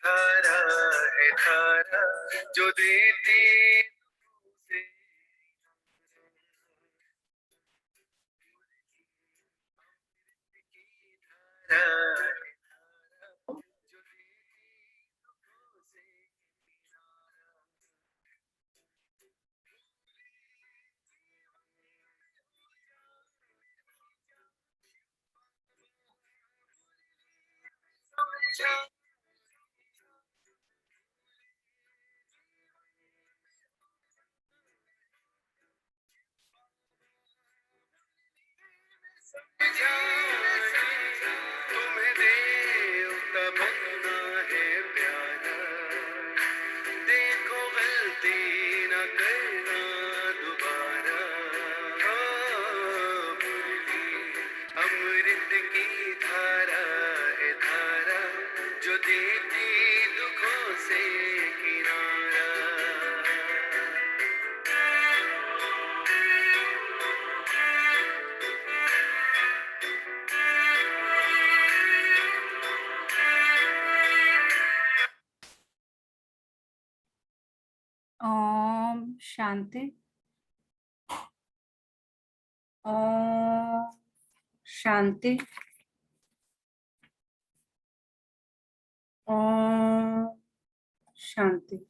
धारा है धारा जो देती उसे धारा है धारा जो देती उसे समझा तुम्हें देवता बनना है प्यारा देखो गलती न करना दोबारा मुरली अमृत की धारा है धारा जो देती दुखों से किनारा ओम शांति। ओम शांति। ओम शांति।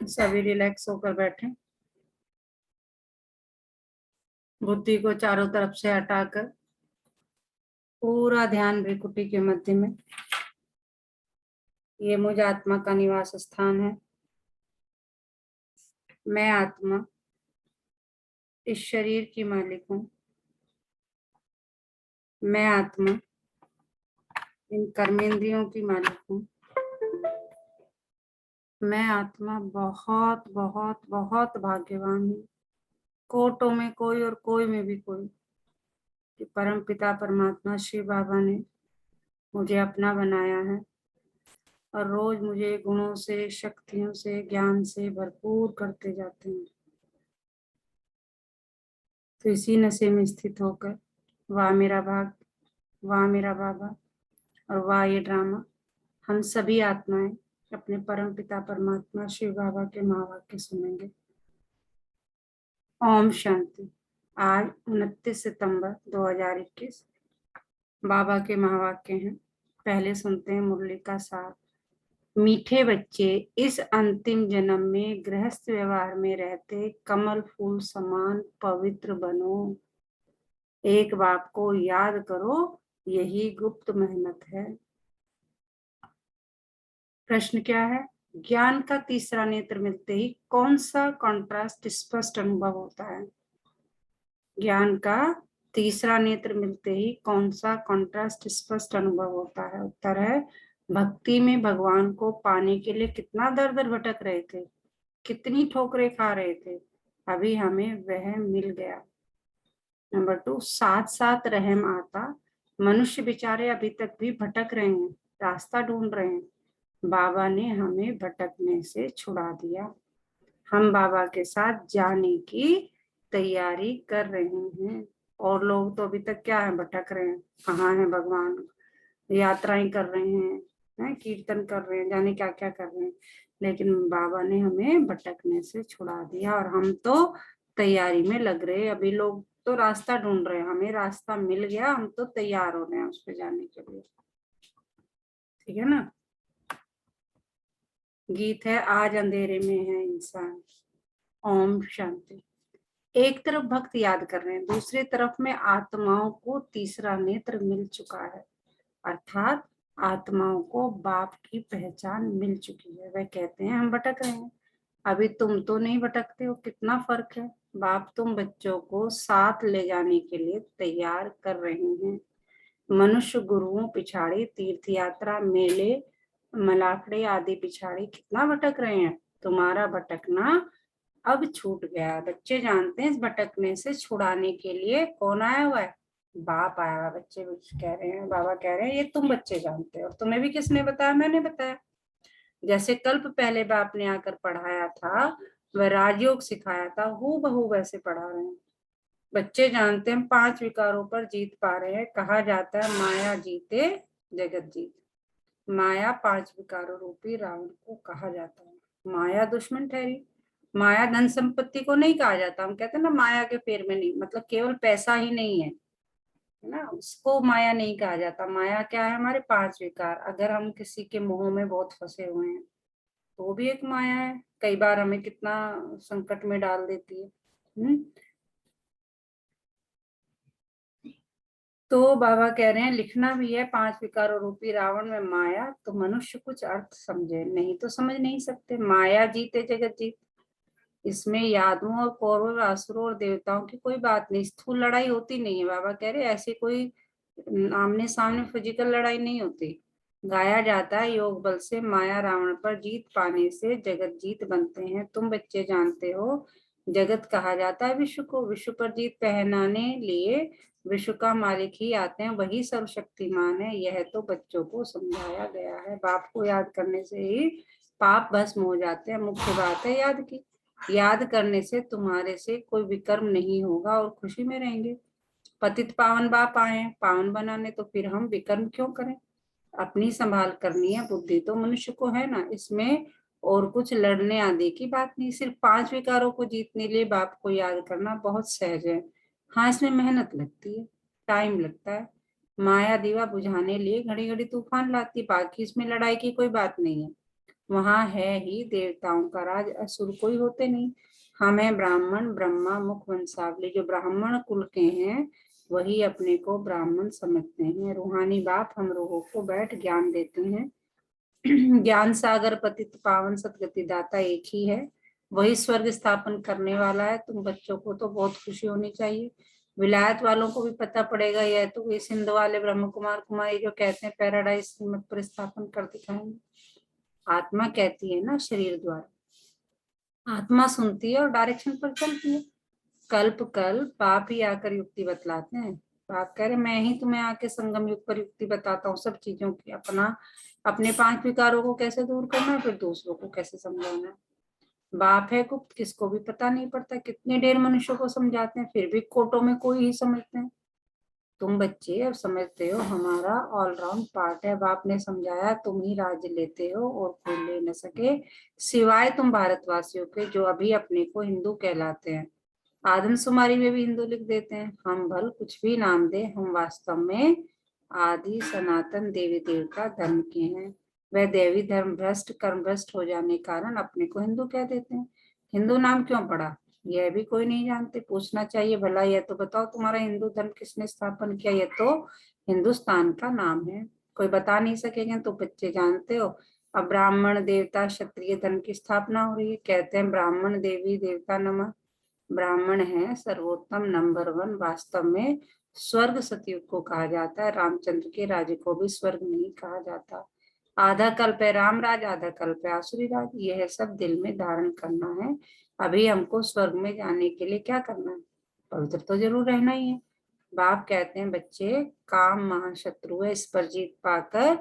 सभी रिलैक्स होकर बैठे, बुद्धि को चारों तरफ से हटाकर पूरा ध्यान भ्रिकुटी के मध्य में। ये मुझ आत्मा का निवास स्थान है। मैं आत्मा इस शरीर की मालिक हूँ। मैं आत्मा इन कर्मेंद्रियों की मालिक हूँ। मैं आत्मा बहुत बहुत बहुत भाग्यवान हूँ। कोटों में कोई और कोई में भी कोई कि परम पिता परमात्मा शिव बाबा ने मुझे अपना बनाया है और रोज मुझे गुणों से, शक्तियों से, ज्ञान से भरपूर करते जाते हैं। तो इसी नशे में स्थित होकर वाह मेरा भाग, वाह मेरा बाबा और वाह ये ड्रामा, हम सभी आत्माएं अपने परम पिता परमात्मा शिव बाबा के महावाक्य सुनेंगे। ओम शांति। आज 29 सितंबर 2021 बाबा के महावाक्य हैं। पहले सुनते हैं मुरली का सार। मीठे बच्चे, इस अंतिम जन्म में गृहस्थ व्यवहार में रहते कमल फूल समान पवित्र बनो। एक बाप को याद करो, यही गुप्त मेहनत है। प्रश्न क्या है? ज्ञान का तीसरा नेत्र मिलते ही कौन सा कॉन्ट्रास्ट स्पष्ट अनुभव होता है? ज्ञान का तीसरा नेत्र मिलते ही कौन सा कॉन्ट्रास्ट स्पष्ट अनुभव होता है? उत्तर है, भक्ति में भगवान को पाने के लिए कितना दर दर भटक रहे थे, कितनी ठोकरें खा रहे थे, अभी हमें वह मिल गया। नंबर 2, साथ साथ रहम आता। मनुष्य बेचारे अभी तक भी भटक रहे हैं, रास्ता ढूंढ रहे हैं। बाबा ने हमें भटकने से छुड़ा दिया। हम बाबा के साथ जाने की तैयारी कर रहे हैं। और लोग तो अभी तक क्या है, भटक रहे हैं। कहाँ है भगवान? यात्राएं कर रहे हैं, कीर्तन कर रहे हैं, जाने क्या क्या कर रहे हैं, लेकिन बाबा ने हमें भटकने से छुड़ा दिया और हम तो तैयारी में लग रहे हैं। अभी लोग तो रास्ता ढूंढ रहे हैं, हमें रास्ता मिल गया, हम तो तैयार हो रहे हैं उस पर जाने के लिए। ठीक है ना? गीत है, आज अंधेरे में है इंसान। ओम शांति। एक तरफ भक्त याद कर रहे हैं, दूसरी तरफ में आत्माओं को तीसरा नेत्र मिल चुका है, अर्थात आत्माओं को बाप की पहचान मिल चुकी है। वह कहते हैं हम भटक रहे हैं, अभी तुम तो नहीं भटकते हो, कितना फर्क है। बाप तुम बच्चों को साथ ले जाने के लिए तैयार कर रहे हैं। मनुष्य गुरुओं पिछाड़ी, तीर्थ यात्रा, मेले, मलाखड़े आदि पिछाड़ी कितना भटक रहे हैं। तुम्हारा भटकना अब छूट गया। बच्चे जानते हैं इस भटकने से छुड़ाने के लिए कौन आया हुआ है? बाप आया हुआ। बच्चे कह रहे हैं, बाबा कह रहे हैं ये तुम बच्चे जानते हो। तुम्हें भी किसने बताया? मैंने बताया। जैसे कल्प पहले बाप ने आकर पढ़ाया था, वह राजयोग सिखाया था, हूबहू वैसे पढ़ा रहे हैं। बच्चे जानते हैं 5 विकारों पर जीत पा रहे हैं। कहा जाता है माया जीते जगत जीत। माया 5 विकारों रूपी रावण को कहा जाता है। माया दुश्मन ठहरी। माया धन संपत्ति को नहीं कहा जाता। हम कहते हैं ना माया के फेर में नहीं, मतलब केवल पैसा ही नहीं है ना, उसको माया नहीं कहा जाता। माया क्या है? हमारे 5 विकार। अगर हम किसी के मोह में बहुत फंसे हुए हैं तो वो भी एक माया है, कई बार हमें कितना संकट में डाल देती है। तो बाबा कह रहे हैं लिखना भी है 5 विकारों रूपी रावण में माया, तो मनुष्य कुछ अर्थ समझे, नहीं तो समझ नहीं सकते। माया जीते जगत जीत। इसमें यादवों और कौरवों, असुरों और देवताओं की कोई बात नहीं। स्थूल लड़ाई होती नहीं है। बाबा कह रहे ऐसी कोई आमने सामने फिजिकल लड़ाई नहीं होती। गाया जाता है योग बल से माया रावण पर जीत पाने से जगत जीत बनते हैं। तुम बच्चे जानते हो जगत कहा जाता है विश्व को। विश्व पर जीत पहनाने लिए विश्व का मालिक ही आते हैं, वही सर्वशक्तिमान है। यह तो बच्चों को समझाया गया है। बाप को याद करने से ही पाप भस्म हो जाते हैं। मुख्य बात है याद की। याद करने से तुम्हारे से कोई विकर्म नहीं होगा और खुशी में रहेंगे। पतित पावन बाप आए हैं पावन बनाने, तो फिर हम विकर्म क्यों करें? अपनी संभाल करनी है। बुद्धि तो मनुष्य को है ना, इसमें और कुछ लड़ने आदि की बात नहीं। सिर्फ 5 विकारों को जीतने लिए बाप को याद करना बहुत सहज है। हाँ, इसमें मेहनत लगती है, टाइम लगता है। माया दीवा बुझाने लिए घड़ी घड़ी तूफान लाती, बाकी इसमें लड़ाई की कोई बात नहीं है। वहां है ही देवताओं का राज, असुर कोई होते नहीं। हम हैं ब्राह्मण, ब्रह्मा मुख वंशावली। जो ब्राह्मण कुल के हैं वही अपने को ब्राह्मण समझते हैं। रूहानी बाप हम लोगों को बैठ ज्ञान देते हैं। ज्ञान सागर पतित पावन सदगति दाता एक ही है, वही स्वर्ग स्थापन करने वाला है। तुम बच्चों को तो बहुत खुशी होनी चाहिए। विलायत वालों को भी पता पड़ेगा, यह तो ये सिंध वाले ब्रह्म कुमार कुमारी जो कहते हैं पैराडाइज मत पर स्थापन कर दिखाएंगे। आत्मा कहती है ना शरीर द्वारा, आत्मा सुनती है और डायरेक्शन पर चलती है। कल्प कल्प पाप ही आकर युक्ति बतलाते हैं। बाप कह रहे मैं ही तुम्हें आके संगम युग पर युक्ति बताता हूँ सब चीजों की। अपने 5 विकारों को कैसे दूर करना है, फिर दूसरों को कैसे समझाना है। बाप है गुप्त, किसको भी पता नहीं पड़ता। कितने ढेर मनुष्यों को समझाते हैं, फिर भी कोटों में कोई ही समझते हैं। तुम बच्चे अब समझते हो हमारा ऑलराउंड पार्ट है। बाप ने समझाया तुम ही राज्य लेते हो और कोई ले न सके सिवाय तुम भारतवासियों के, जो अभी अपने को हिंदू कहलाते हैं। आदमशुमारी में भी हिंदू लिख देते हैं। हम भल कुछ भी नाम दे, हम वास्तव में आदि सनातन देवी देवता धर्म के हैं। वह देवी धर्म भ्रष्ट कर्म भ्रष्ट हो जाने के कारण अपने को हिंदू कह देते हैं। हिंदू नाम क्यों पड़ा यह भी कोई नहीं जानते। पूछना चाहिए भला यह तो बताओ तुम्हारा हिंदू धर्म किसने स्थापन किया? यह तो हिंदुस्तान का नाम है, कोई बता नहीं सकेंगे। तो बच्चे जानते हो अब ब्राह्मण देवता क्षत्रिय धर्म की स्थापना हो रही है। कहते हैं ब्राह्मण देवी देवता नमः। ब्राह्मण है सर्वोत्तम नंबर 1। वास्तव में स्वर्ग सतयुग को कहा जाता है। रामचंद्र के राज्य को भी स्वर्ग नहीं कहा जाता। आधा कल्प है राम राज, आधा कल्प है आसुरी राज। यह सब दिल में धारण करना है। अभी हमको स्वर्ग में जाने के लिए क्या करना है? पवित्र तो जरूर रहना ही है। बाप कहते हैं बच्चे काम महाशत्रु है, इस पर जीत पाकर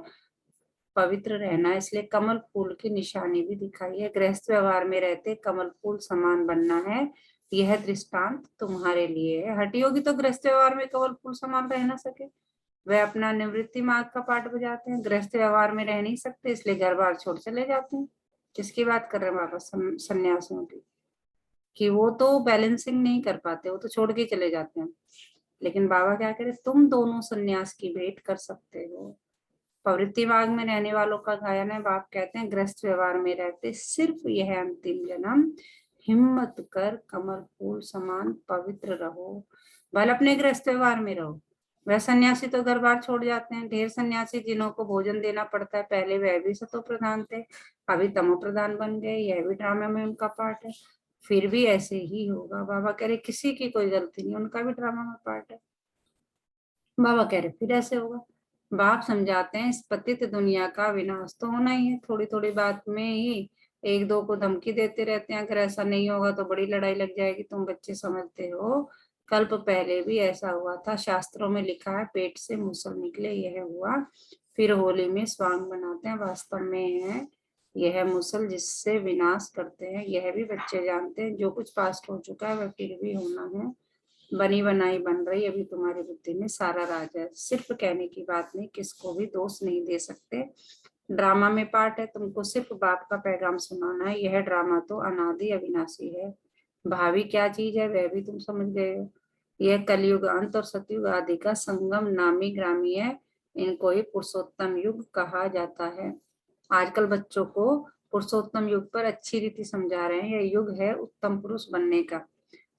पवित्र रहना है। इसलिए कमल फूल की निशानी भी दिखाई है। गृहस्थ व्यवहार में रहते कमल फूल समान बनना है, यह दृष्टांत तुम्हारे लिए है। हटी होगी तो गृहस्थ व्यवहार में कमल फूल समान रह ना सके। वह अपना निवृत्ति मार्ग का पाठ बजाते हैं, गृहस्थ व्यवहार में रह नहीं सकते, इसलिए घर बार छोड़ चले जाते हैं। किसकी बात कर रहे हैं बाबा? सन्यासियों की, कि वो तो बैलेंसिंग नहीं कर पाते, वो तो छोड़ के चले जाते हैं। लेकिन बाबा क्या करे, तुम दोनों सन्यास की भेंट कर सकते हो। प्रवृत्ति मार्ग में रहने वालों का गायन है। बाप कहते हैं गृहस्थ व्यवहार में रहते सिर्फ यह अंतिम जन्म हिम्मत कर कमल फूल समान पवित्र रहो। भले अपने गृहस्थ व्यवहार में रहो। वह सन्यासी तो घर बार छोड़ जाते हैं। ढेर सन्यासी जिन्हों को भोजन देना पड़ता है, पहले वह भी सतो प्रधान थे, अभी तमो प्रधान बन गए। यह भी ड्रामे में उनका पार्ट है। फिर भी ऐसे ही होगा। बाबा कह रहे किसी की कोई गलती नहीं, उनका भी ड्रामा में पार्ट है। बाबा कह रहे फिर ऐसे होगा। बाप समझाते हैं इस पतित दुनिया का विनाश तो होना ही है। थोड़ी थोड़ी बात में ही एक दो को धमकी देते रहते हैं, अगर ऐसा नहीं होगा तो बड़ी लड़ाई लग जाएगी। तुम बच्चे समझते हो कल्प पहले भी ऐसा हुआ था। शास्त्रों में लिखा है पेट से मूसल निकले, यह हुआ। फिर होली में स्वांग बनाते हैं, वास्तव में है यह मूसल जिससे विनाश करते हैं। यह भी बच्चे जानते हैं जो कुछ पास्ट हो चुका है वह फिर भी होना है। बनी बनाई बन रही अभी तुम्हारी बुद्धि में सारा राज है। सिर्फ कहने की बात नहीं, किसको भी दोष नहीं दे सकते। ड्रामा में पार्ट है, तुमको सिर्फ बाप का पैगाम सुनाना है। यह ड्रामा तो अनादि अविनाशी है। भावी क्या चीज है वह भी तुम समझ गए हो। यह कलयुग अंत और सतयुग आदि का संगम नामी ग्रामी है। इनको ही पुरुषोत्तम युग कहा जाता है। आजकल बच्चों को पुरुषोत्तम युग पर अच्छी रीति समझा रहे हैं। यह युग है उत्तम पुरुष बनने का।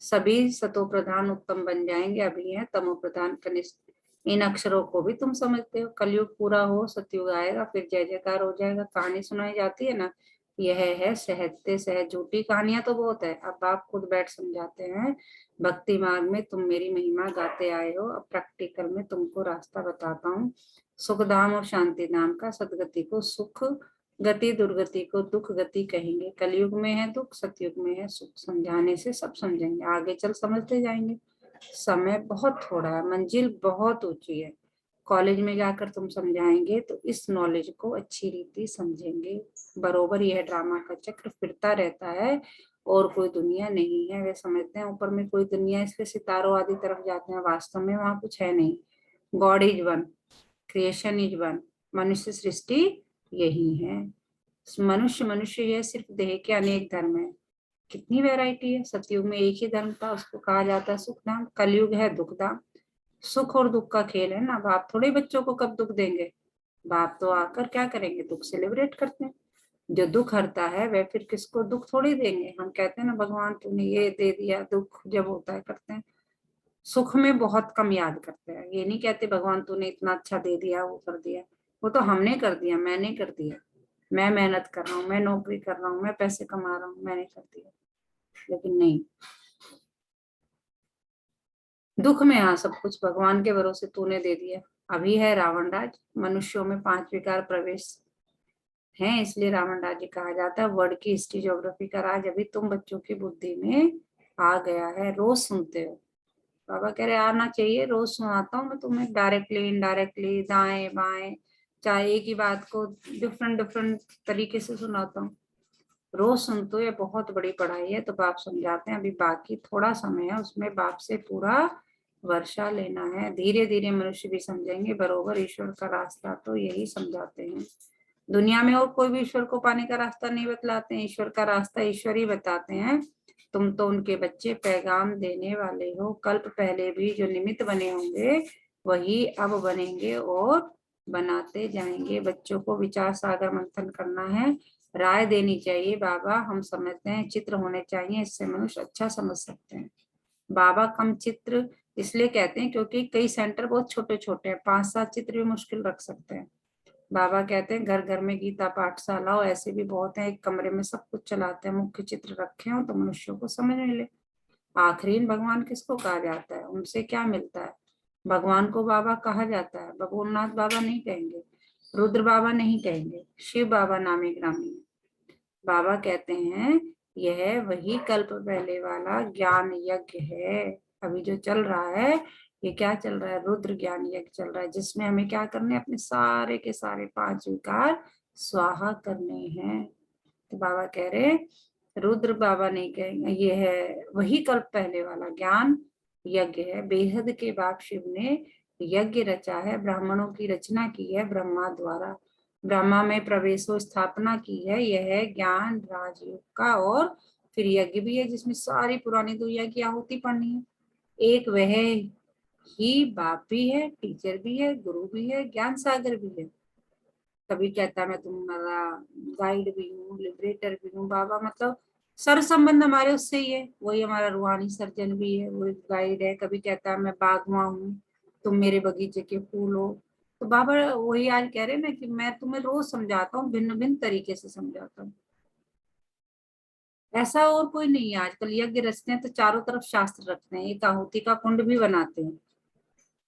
सभी सतो प्रधान उत्तम बन जाएंगे, अभी है तमो प्रधान कनिष्ठ। इन अक्षरों को भी तुम समझते हो। कलयुग पूरा हो, सतयुग आएगा, फिर जय जयकार हो जाएगा। कहानी सुनाई जाती है ना, यह है सहजते सहज। झूठी कहानियां तो बहुत है, अब आप खुद बैठ समझाते हैं। भक्ति मार्ग में तुम मेरी महिमा गाते आए हो, अब प्रैक्टिकल में तुमको रास्ता बताता हूँ। सुख धाम और शांति धाम का। सदगति को सुख गति, दुर्गति को दुख गति कहेंगे। कलयुग में है दुख, सतयुग में है सुख। समझाने से सब समझेंगे, आगे चल समझते जाएंगे। समय बहुत थोड़ा है, मंजिल बहुत ऊंची है। कॉलेज में जाकर तुम समझाएंगे तो इस नॉलेज को अच्छी रीति समझेंगे। बरोबर यह ड्रामा का चक्र फिरता रहता है और कोई दुनिया नहीं है। वे समझते हैं ऊपर में कोई दुनिया, इसलिए सितारों आदि तरफ जाते हैं। वास्तव में वहां कुछ है नहीं। God is one, creation is one. मनुष्य सृष्टि यही है। मनुष्य मनुष्य यह सिर्फ देह के अनेक धर्म है। कितनी वैरायटी है। सतयुग में एक ही धर्म था, उसको कहा जाता है सुख धाम। कलयुग है दुख धाम। सुख और दुख का खेल है ना। बाप थोड़े बच्चों को कब दुख देंगे। बाप तो आकर क्या करेंगे, दुख सेलिब्रेट करते हैं। जो दुख हरता है वह फिर किसको दुख थोड़ी देंगे। हम कहते हैं ना भगवान तूने ये दे दिया, दुख जब होता है करते हैं। सुख में बहुत कम याद करते हैं। ये नहीं कहते भगवान तूने इतना अच्छा दे दिया, वो कर दिया। वो तो हमने कर दिया, मैंने कर दिया। मैं मेहनत कर रहा हूँ, मैं नौकरी कर रहा हूँ, मैं पैसे कमा रहा हूँ, मैंने कर दिया। लेकिन नहीं, दुख में हाँ सब कुछ भगवान के भरोसे तूने दे दिया। अभी है रावण राज। मनुष्यों में 5 विकार प्रवेश है, इसलिए रावण राज्य कहा जाता है। वर्ड की हिस्ट्री ज्योग्राफी का राज अभी तुम बच्चों की बुद्धि में आ गया है। रोज सुनते हो, बाबा कह रहे आना चाहिए। रोज सुनाता हूँ मैं तुम्हें, डायरेक्टली इनडायरेक्टली, दाएं बाएं, चाहे एक ही बात को डिफरेंट डिफरेंट तरीके से सुनाता हूँ। रोज सुनते हो, ये बहुत बड़ी पढ़ाई है। तो बाप समझाते हैं, अभी बाकी थोड़ा समय है, उसमें बाप से पूरा वर्षा लेना है। धीरे धीरे मनुष्य भी समझेंगे। बरोबर ईश्वर का रास्ता तो यही समझाते हैं। दुनिया में और कोई भी ईश्वर को पाने का रास्ता नहीं बतलाते हैं। ईश्वर का रास्ता ईश्वर ही बताते हैं। तुम तो उनके बच्चे, पैगाम देने वाले हो। कल्प पहले भी जो निमित्त बने होंगे वही अब बनेंगे और बनाते जाएंगे। बच्चों को विचार सागर मंथन करना है, राय देनी चाहिए। बाबा हम समझते हैं चित्र होने चाहिए, इससे मनुष्य अच्छा समझ सकते हैं। बाबा कम चित्र इसलिए कहते हैं क्योंकि कई सेंटर बहुत छोटे छोटे हैं, 5-7 चित्र भी मुश्किल रख सकते हैं। बाबा कहते हैं घर घर में गीता पाठशाला हो, ऐसे भी बहुत है। एक कमरे में सब कुछ चलाते हैं, मुख्य चित्र रखे हो तो मनुष्यों को समझ मिले। आखिरी भगवान किसको कहा जाता है, उनसे क्या मिलता है। भगवान को बाबा कहा जाता है। बबूलनाथ बाबा नहीं कहेंगे, रुद्र बाबा नहीं कहेंगे, शिव बाबा नामी ग्रामी। बाबा कहते हैं यह वही कल्प पहले वाला ज्ञान यज्ञ है। अभी जो चल रहा है, ये क्या चल रहा है, रुद्र ज्ञान यज्ञ चल रहा है, जिसमें हमें क्या करने हैं, अपने सारे के सारे 5 विकार स्वाहा करने हैं। तो बाबा कह रहे रुद्र बाबा नहीं कहेंगे, ये है वही कल्प पहले वाला ज्ञान यज्ञ है। बेहद के बाप शिव ने यज्ञ रचा है, ब्राह्मणों की रचना की है ब्रह्मा द्वारा। ब्रह्मा में प्रवेशो स्थापना की है। यह है ज्ञान राजयोग का। और फिर यज्ञ भी है जिसमें सारी पुरानी दुनिया की आहुति पढ़नी है। एक वह ही बाप भी है, टीचर भी है, गुरु भी है, ज्ञान सागर भी है। कभी कहता है मैं तुम्हारा गाइड भी हूँ, लिबरेटर भी हूँ। बाबा मतलब सर संबंध हमारे उससे ही है। वही हमारा रूहानी सर्जन भी है, वो एक गाइड है। कभी कहता है मैं बागवा हूँ, तुम मेरे बगीचे के फूल हो। तो बाबा वही आज कह रहे हैं ना कि मैं तुम्हें रोज समझाता हूँ, भिन्न भिन्न तरीके से समझाता हूँ। ऐसा और कोई नहीं है। आजकल यज्ञ रचते हैं तो चारों तरफ शास्त्र रखते हैं, एक आहुति का कुंड भी बनाते हैं।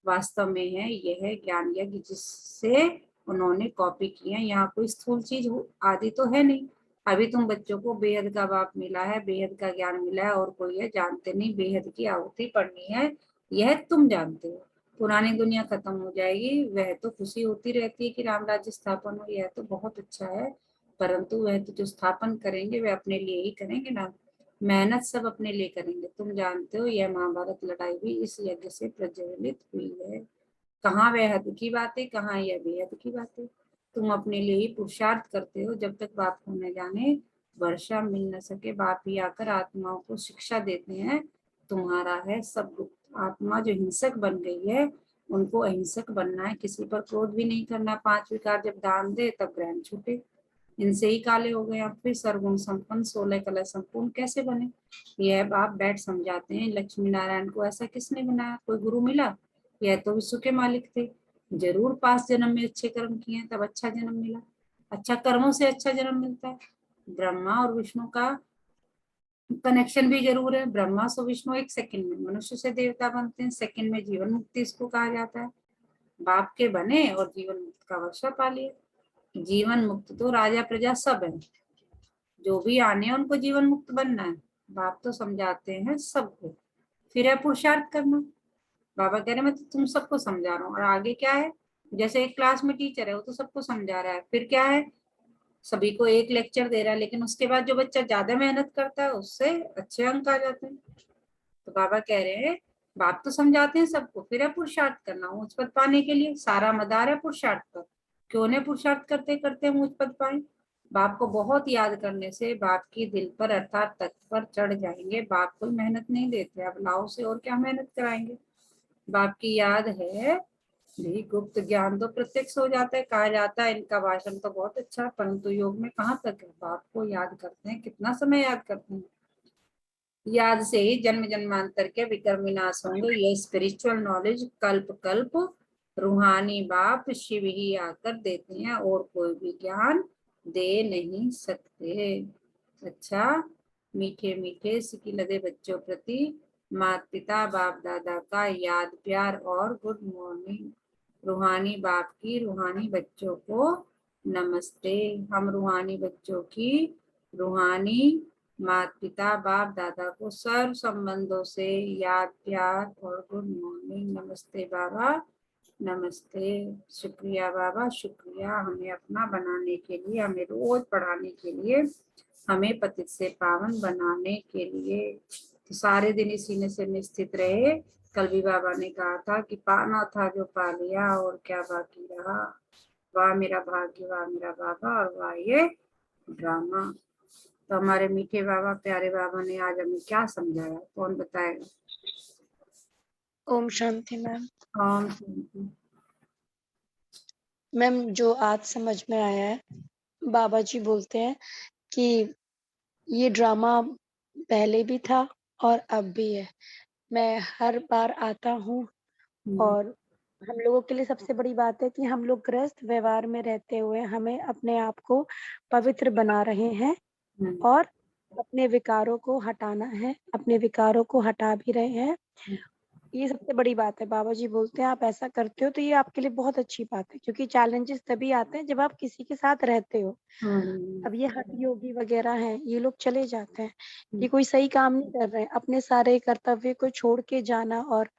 वास्तव में है यह ज्ञान यज्ञ जिससे उन्होंने कॉपी की है। यहाँ कोई स्थूल चीज आदि तो है नहीं। अभी तुम बच्चों को बेहद का बाप मिला है, बेहद का ज्ञान मिला है, और कोई है जानते नहीं। बेहद की आहुति पढ़नी है, यह तुम जानते हो। पुरानी दुनिया खत्म हो जाएगी, वह तो खुशी होती रहती है कि राम राज्य स्थापन हो, यह तो बहुत अच्छा है। परंतु वह तो जो स्थापन करेंगे वह अपने लिए ही करेंगे ना। मेहनत सब अपने लिए करेंगे। तुम जानते हो यह महाभारत लड़ाई भी इस यज्ञ से प्रज्वलित हुई है। कहाँ वह हद की बातें, कहाँ यह बेहद की बातें। तुम अपने लिए ही पुरुषार्थ करते हो, जब तक बाप को न जाने वर्षा मिल न सके। बाप ही आकर आत्माओं को शिक्षा देते हैं, तुम्हारा है सब गुप्त। आत्मा जो हिंसक बन गई है, उनको अहिंसक बनना है, किसी पर क्रोध भी नहीं करना। 5 विकार जब दान दे तब ग्रहण छूटे, इनसे ही काले हो गए। अब फिर सर्वगुण संपन्न 16 कला संपूर्ण कैसे बने? यह बाप बैठ समझाते हैं। लक्ष्मी नारायण को ऐसा किसने बनाया? कोई गुरु मिला? यह तो विश्व के मालिक थे। जरूर 5 जन्म में अच्छे कर्म किए तब अच्छा जन्म मिला। अच्छा कर्मों से अच्छा जन्म मिलता है। ब्रह्मा और विष्णु का कनेक्शन भी जरूर है। ब्रह्मा से विष्णु 1 सेकंड में, मनुष्य से देवता बनते हैं, सेकंड में जीवन मुक्ति इसको कहा जाता है। बाप के बने और जीवन मुक्त का वर्षा पा लिया। जीवन मुक्त तो राजा प्रजा सब है, जो भी आने हैं उनको जीवन मुक्त बनना है। बाप तो समझाते हैं सबको, फिर है पुरुषार्थ करना। बाबा कह रहे हैं मैं तो तुम सबको समझा रहा हूँ, और आगे क्या है? जैसे एक क्लास में टीचर है, वो तो सबको समझा रहा है, फिर क्या है? सभी को एक लेक्चर दे रहा है, लेकिन उसके बाद जो बच्चा ज्यादा मेहनत करता है उससे अच्छे अंक आ जाते हैं। तो बाबा कह रहे हैं बाप तो समझाते हैं सबको, फिर है पुरुषार्थ करना उच्च पद पाने के लिए। सारा मदार है पुरुषार्थ पर, क्यों ने पुरुषार्थ करते करते हम उच्च पद पाए? बाप को बहुत याद करने से बाप की दिल पर अर्थात तख्त पर चढ़ जाएंगे। बाप कोई मेहनत नहीं देते, अब लाओ से और क्या मेहनत कराएंगे? बाप की याद है भी गुप्त ज्ञान तो प्रत्यक्ष हो जाता है। कहा जाता है इनका भाषण तो बहुत अच्छा है, परंतु योग में कहाँ तक है? बाप को याद करते हैं, कितना समय याद करते हैं? याद से ही जन्म जन्मांतर के विकर्म विनाश होंगे। ये स्पिरिचुअल नॉलेज कल्प कल्प रूहानी बाप शिव ही आकर देते हैं, और कोई भी ज्ञान दे नहीं सकते। अच्छा, मीठे मीठे सिकी लदे बच्चों प्रति माता पिता बाप दादा का याद प्यार और गुड मॉर्निंग। रूहानी बाप की रूहानी बच्चों को नमस्ते। हम रूहानी बच्चों की रूहानी माता पिता बाप दादा को सर्व संबंधों से याद प्यार और गुड मॉर्निंग। नमस्ते बाबा, नमस्ते। शुक्रिया बाबा, शुक्रिया हमें अपना बनाने के लिए, हमें रोज पढ़ाने के लिए, हमें पतित से पावन बनाने के लिए। तो सारे दिन इसी नशे में स्थित रहे। कल भी बाबा ने कहा था कि पाना था जो पा लिया, और क्या बाकी रहा? वाह मेरा भाग्य, वाह मेरा बाबा, और वाह ये ड्रामा। तो हमारे मीठे बाबा प्यारे बाबा ने आज हमें क्या समझाया, कौन बताएगा? ओम शांति मैम। ओम शांति। मैम जो आज समझ में आया है, बाबा जी बोलते हैं कि ये ड्रामा पहले भी था और अब भी है। मैं हर बार आता हूँ और हम लोगों के लिए सबसे बड़ी बात है कि हम लोग गृहस्थ व्यवहार में रहते हुए हमें अपने आप को पवित्र बना रहे हैं और अपने विकारों को हटाना है, अपने विकारों को हटा भी रहे हैं। ये सबसे बड़ी बात है। बाबा जी बोलते हैं आप ऐसा करते हो तो ये आपके लिए बहुत अच्छी बात है, क्योंकि चैलेंजेस तभी आते हैं जब आप किसी के साथ रहते हो। अब ये हठ योगी वगैरह हैं, ये लोग चले जाते हैं, ये कोई सही काम नहीं कर रहे हैं। अपने सारे कर्तव्य को छोड़ के जाना और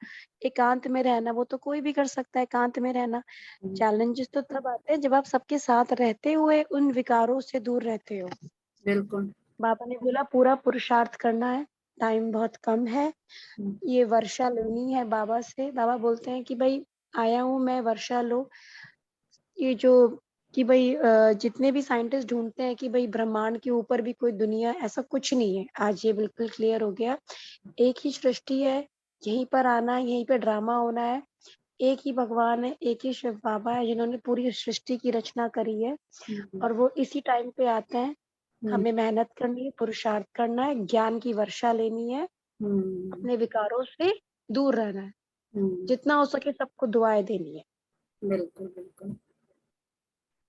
एकांत में रहना, वो तो कोई भी कर सकता है एकांत में रहना। चैलेंजेस तो तब आते हैं जब आप सबके साथ रहते हुए उन विकारों से दूर रहते हो। बिल्कुल। बाबा ने बोला पूरा पुरुषार्थ करना है, टाइम बहुत कम है, ये वर्षा लेनी है बाबा से। बाबा बोलते हैं कि भाई आया हूँ मैं, वर्षा लो। ये जो कि भाई जितने भी साइंटिस्ट ढूंढते हैं कि भाई ब्रह्मांड के ऊपर भी कोई दुनिया, ऐसा कुछ नहीं है। आज ये बिल्कुल क्लियर हो गया। एक ही सृष्टि है, यहीं पर आना है, यहीं पे ड्रामा होना है। एक ही भगवान है, एक ही शिव बाबा है जिन्होंने पूरी सृष्टि की रचना करी है, और वो इसी टाइम पे आते हैं। हमें मेहनत करनी है, पुरुषार्थ करना है, ज्ञान की वर्षा लेनी है, अपने विकारों से दूर रहना है, जितना हो सके सबको दुआएं देनी है। बिल्कुल बिल्कुल।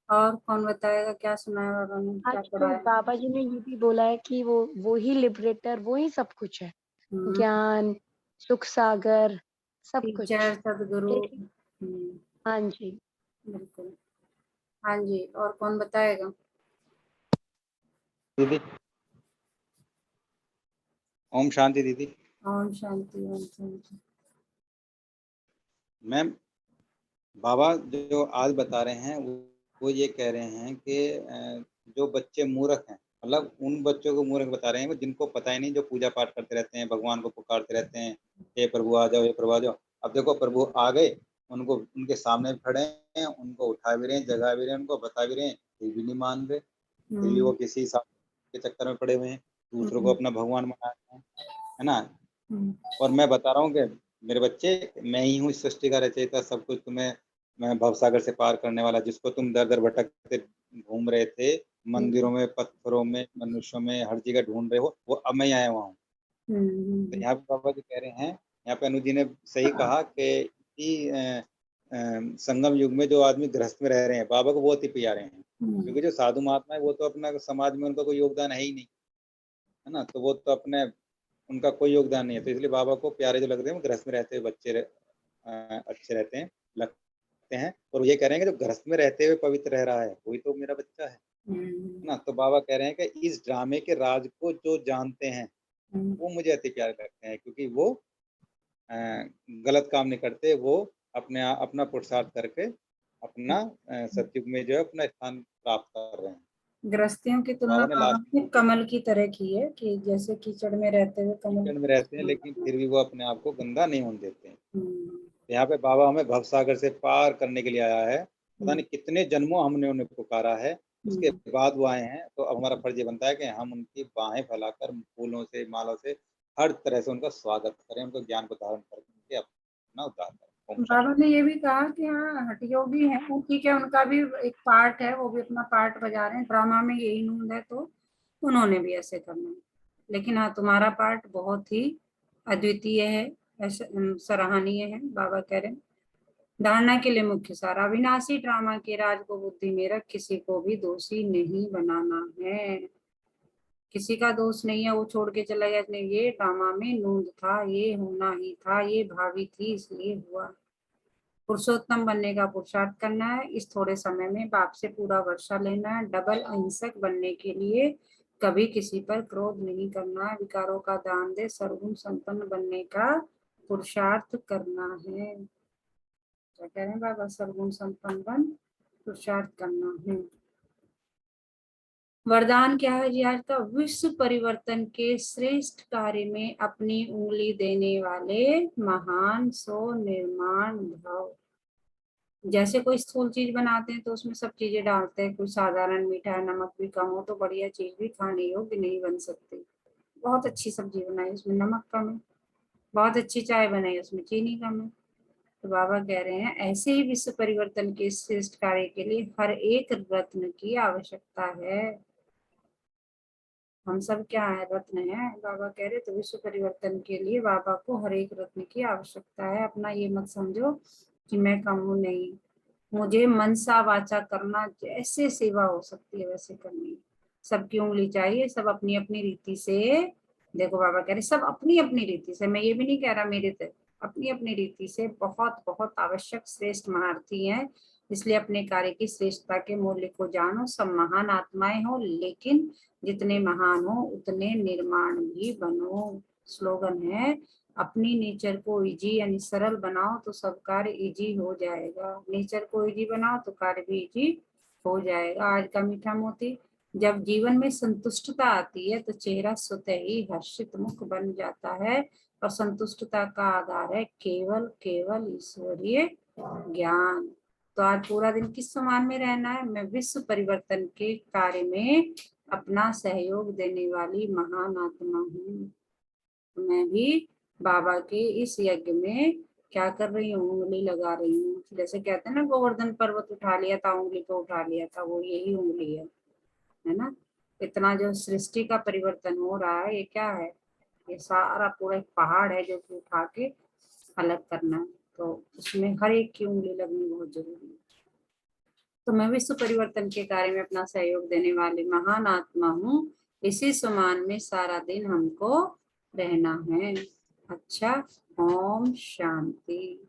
और कौन बताएगा क्या सुनाया बाबा ने, क्या आज तो पढ़ाया? बाबा जी ने ये भी बोला है कि वो ही लिबरेटर, वो ही सब कुछ है। ज्ञान, सुख सागर, सब कुछ टीचर सदगुरु। एक ही। हाँ जी। बिल्कुल। हाँ जी, और कौन बताएगा? दीदी, ओम शांति दीदी। ओम शांति, ओम शांति। मैम, बाबा जो आज बता रहे हैं वो ये कह रहे हैं कि जो बच्चे मूर्ख हैं, मतलब उन बच्चों को मूर्ख बता रहे हैं जिनको पता ही नहीं, जो पूजा पाठ करते रहते हैं, भगवान को पुकारते रहते हैं, हे प्रभु आ जाओ, हे प्रभु आ जाओ। अब देखो प्रभु आ गए, उनको उनके सामने खड़े हैं, उनको उठा भी रहे हैं, जगा भी रहे हैं, उनको बता भी रहे हैं, फिर भी नहीं मान रहे। फिर भी वो किसी हिसाब के चक्कर में पड़े हुए हैं, दूसरों को अपना भगवान बना रहे हैं, है ना। और मैं बता रहा हूँ कि मेरे बच्चे, मैं ही हूँ इस सृष्टि का रचयिता, सब कुछ तुम्हें, मैं भवसागर से पार करने वाला, जिसको तुम दर दर भटकते घूम रहे थे, मंदिरों में, पत्थरों में, मनुष्यों में, हर जगह ढूंढ रहे हो, वो अब मैं आया हुआ हूँ। तो यहाँ पे बाबा जी कह रहे हैं, यहाँ पे अनु जी ने सही कहा कि संगम युग में जो आदमी गृहस्थ में रह रहे हैं, बाबा को बहुत ही प्यारे हैं, क्योंकि जो साधु महात्मा है वो तो अपना समाज में उनका कोई योगदान है ही नहीं, है ना। तो वो तो अपने, उनका कोई योगदान नहीं है, तो इसलिए बाबा को प्यारे जो लगते हैं, वो गृहस्थ में रहते हुए बच्चे अच्छे रहते हैं, लगते हैं। और ये कह रहे हैं कि जो गृहस्थ में रहते हुए पवित्र रह रहा है, वही तो मेरा बच्चा है ना। तो बाबा कह रहे हैं कि इस ड्रामे के राज को जो जानते हैं वो मुझे अति प्यारे लगते हैं, क्योंकि वो गलत काम नहीं करते, वो अपना पुरुषार्थ करके अपना सतयुग में जो है अपना स्थान प्राप्त कर रहे हैं। गृहस्थियों की तुलना बाबा ने बाबा लास्ट ने कमल की तरह की है, कि जैसे कीचड़ में रहते हुए कमल। में रहते हैं, लेकिन फिर भी वो अपने आप को गंदा नहीं होने देते हैं। हम्म, यहाँ पे बाबा हमें भवसागर से पार करने के लिए आया है, पता नहीं कितने जन्मों हमने उन्हें पुकारा है, उसके बाद वो आए हैं। तो अब हमारा फर्ज ये बनता है कि हम उनकी बाहें फैलाकर फूलों से, मालों से, हर तरह से उनका स्वागत करें, उनको ज्ञान को धारण करके अपना उद्धार करें। ओम शांति। बाबा ने ये भी कहा कि हाँ हठयोगी है वो, ठीक है, उनका भी एक पार्ट है, वो भी अपना पार्ट बजा रहे हैं, ड्रामा में यही नूंद है तो उन्होंने भी ऐसे करना है। लेकिन हाँ तुम्हारा पार्ट बहुत ही अद्वितीय है, सराहनीय है। बाबा कह रहे हैं धारणा के लिए मुख्य सारा, अविनाशी ड्रामा के राज को बुद्धि में रख किसी को भी दोषी नहीं बनाना है। किसी का दोष नहीं है, वो छोड़ के चला गया, नहीं ये ड्रामा में नूंद था, ये होना ही था, ये भावी थी इसलिए हुआ। पुरुषोत्तम बनने का पुरुषार्थ करना है, इस थोड़े समय में बाप से पूरा वर्षा लेना है। डबल अहिंसक बनने के लिए कभी किसी पर क्रोध नहीं करना है, विकारों का दान दे, सर्वगुण संपन्न बनने का पुरुषार्थ करना है। क्या कह रहे हैं बाबा, सर्वगुण संपन्न बन पुरुषार्थ करना है। वरदान क्या है जी आज का, विश्व परिवर्तन के श्रेष्ठ कार्य में अपनी उंगली देने वाले महान सो निर्माण भाव। जैसे कोई स्थूल चीज बनाते हैं तो उसमें सब चीजें डालते हैं, कोई साधारण मीठा नमक भी कम हो तो बढ़िया चीज भी खाने योग्य नहीं बन सकती। बहुत अच्छी सब्जी बनाई उसमें नमक कम है, बहुत अच्छी चाय बनाई उसमें चीनी कम है। तो बाबा कह रहे हैं ऐसे ही विश्व परिवर्तन के श्रेष्ठ कार्य के लिए हर एक रत्न की आवश्यकता है। हम सब क्या है, रत्न है। बाबा कह रहे तो विश्व परिवर्तन के लिए बाबा को हर एक रत्न की आवश्यकता है। अपना ये मत समझो कि मैं कम हूं, नहीं, मुझे मनसा वाचा करना, जैसे सेवा हो सकती है वैसे करनी है। सबकी उंगली चाहिए, सब अपनी अपनी रीति से। देखो बाबा कह रहे सब अपनी अपनी रीति से, मैं ये भी नहीं कह रहा मेरे से, अपनी अपनी रीति से बहुत बहुत आवश्यक श्रेष्ठ महारथी हैं। इसलिए अपने कार्य की श्रेष्ठता के मूल्य को जानो। सब महान आत्माएं हो, लेकिन जितने महान हो उतने निर्माण भी बनो। स्लोगन है, अपनी नेचर को इजी यानी सरल बनाओ तो सब कार्य इजी हो जाएगा। नेचर को इजी बनाओ तो कार्य भी इजी हो जाएगा। आज का मीठा मोती, जब जीवन में संतुष्टता आती है तो चेहरा स्वतः ही हर्षित मुख बन जाता है। और संतुष्टता का आधार है केवल केवल ईश्वरीय ज्ञान। तो आज पूरा दिन किस समान में रहना है, मैं विश्व परिवर्तन के कार्य में अपना सहयोग देने वाली महान आत्मा हूँ। मैं भी बाबा के इस यज्ञ में क्या कर रही हूँ, उंगली लगा रही हूँ। जैसे कहते हैं ना गोवर्धन पर्वत उठा लिया था, उंगली पे उठा लिया था, वो यही उंगली है ना। इतना जो सृष्टि का परिवर्तन हो रहा है, ये क्या है, ये सारा पूरा एक पहाड़ है जो कि उठा के अलग करना है। तो उसमें हर एक की उंगली लगनी बहुत जरूरी है। तो मैं विश्व परिवर्तन के कार्य में अपना सहयोग देने वाली महान आत्मा हूँ। इसी समान में सारा दिन हमको रहना है। अच्छा, ओम शांति।